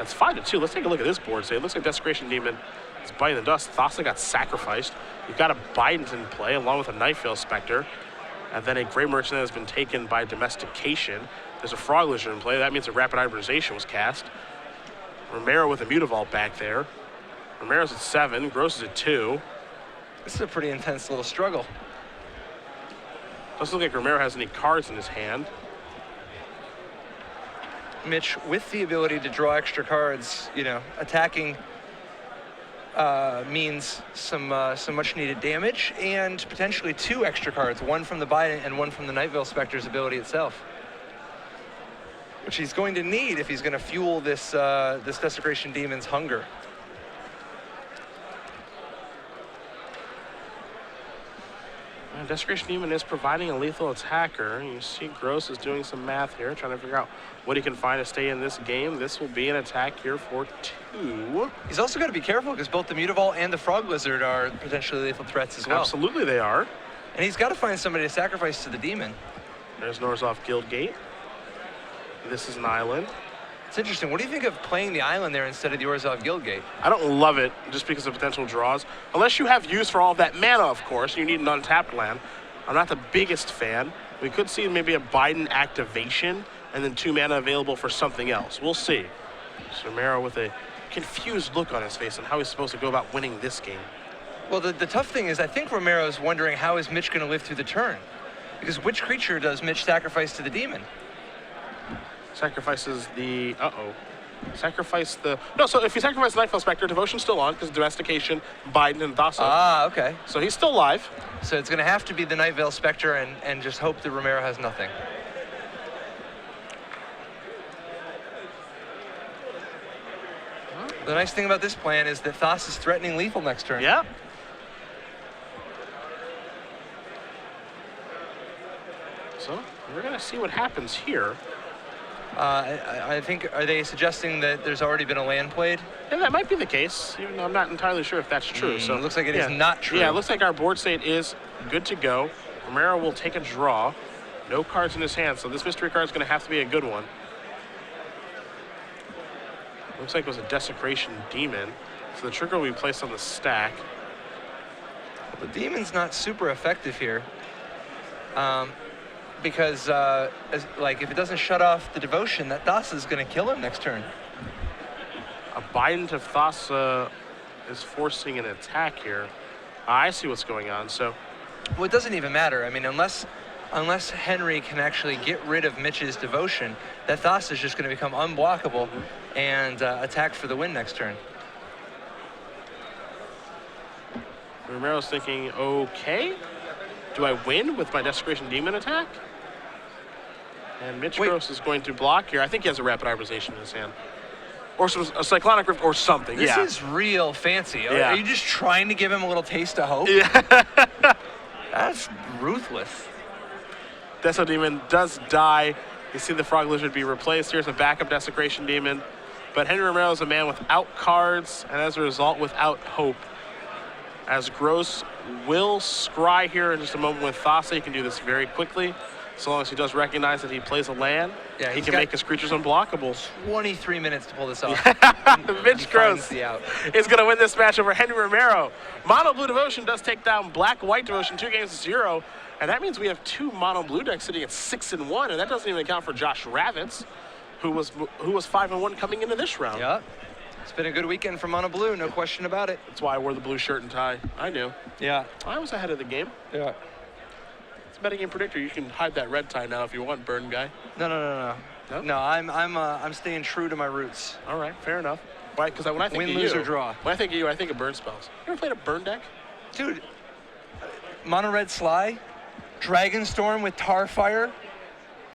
It's 5-2. Let's take a look at this board. So it looks like Desecration Demon is biting the dust. Thassa got sacrificed. You've got a Bident in play along with a Nightveil Spectre. And then a Grey Merchant has been taken by Domestication. There's a Frog Lizard in play. That means a Rapid Hybridization was cast. Romero with a Mutavault back there. Romero's at 7. Gross is at 2. This is a pretty intense little struggle. Doesn't look like Romero has any cards in his hand. Mitch, with the ability to draw extra cards, you know, attacking means some much needed damage and potentially 2 extra cards, one from the Bident and one from the Nightveil Spectre's ability itself, which he's going to need if he's going to fuel this this Desecration Demon's hunger. And Desecration Demon is providing a lethal attacker. You see Gross is doing some math here, trying to figure out what he can find to stay in this game. This will be an attack here for 2. He's also got to be careful because both the Mutavault and the Frog Lizard are potentially lethal threats as well. Absolutely they are. And he's got to find somebody to sacrifice to the demon. There's Norzov Guildgate. This is an island. It's interesting. What do you think of playing the island there instead of the Orzhov Guildgate? I don't love it just because of potential draws. Unless you have use for all of that mana, of course, you need an untapped land. I'm not the biggest fan. We could see maybe a Bident activation and then 2 mana available for something else. We'll see. So Romero with a confused look on his face on how he's supposed to go about winning this game. Well, the tough thing is I think Romero's wondering how is Mitch going to live through the turn? Because which creature does Mitch sacrifice to the demon? Sacrifices the, sacrifice the, no, so if you sacrifice the Nightveil Spectre, Devotion's still on because Domestication, Bident, and Thassa. Ah, okay. So he's still alive. So it's going to have to be the Nightveil Spectre and just hope that Romero has nothing. The nice thing about this plan is that Thassa is threatening lethal next turn. Yep. So we're going to see what happens here. I think, are they suggesting that there's already been a land played? And that might be the case, even though I'm not entirely sure if that's true. So it looks like it is not true. Yeah, it looks like our board state is good to go. Romero will take a draw. No cards in his hand, so this mystery card is going to have to be a good one. Looks like it was a Desecration Demon. So the trigger will be placed on the stack. The demon's not super effective here. Because like if it doesn't shut off the Devotion, that Thassa is going to kill him next turn. A Bident of Thassa is forcing an attack here. I see what's going on. So, well, it doesn't even matter. I mean, unless Henry can actually get rid of Mitch's Devotion, that Thassa is just going to become unblockable and attack for the win next turn. Romero's thinking, okay, do I win with my Desecration Demon attack? And Mitch Gross is going to block here. I think he has a Rapid Hybridization in his hand. Or a Cyclonic Rift or something, This is real fancy. Yeah. Are you just trying to give him a little taste of hope? Yeah. That's ruthless. Deso Demon does die. You see the Frog Lizard be replaced. Here's a backup Desecration Demon. But Henry Romero is a man without cards, and as a result, without hope. As Gross will scry here in just a moment with Thassa. He can do this very quickly. So long as he does recognize that he plays a land, yeah, he can make his creatures unblockable. 23 minutes to pull this off. Mitch Gross is going to win this match over Henry Romero. Mono Blue Devotion does take down Black White Devotion 2-0, and that means we have 2 Mono Blue decks sitting at 6-1, and that doesn't even account for Josh Ravitz, who was 5-1 coming into this round. Yeah, it's been a good weekend for Mono Blue, no question about it. That's why I wore the blue shirt and tie. I knew. Yeah. I was ahead of the game. Yeah. It's a metagame predictor. You can hide that red tie now if you want, Burn Guy. No. No, I'm staying true to my roots. All right, fair enough. Why? Because when I think win, of lose, you, or draw. When I think of you, I think of burn spells. You ever played a burn deck? Dude, Mono Red Sly, Dragon Storm with Tar Fire,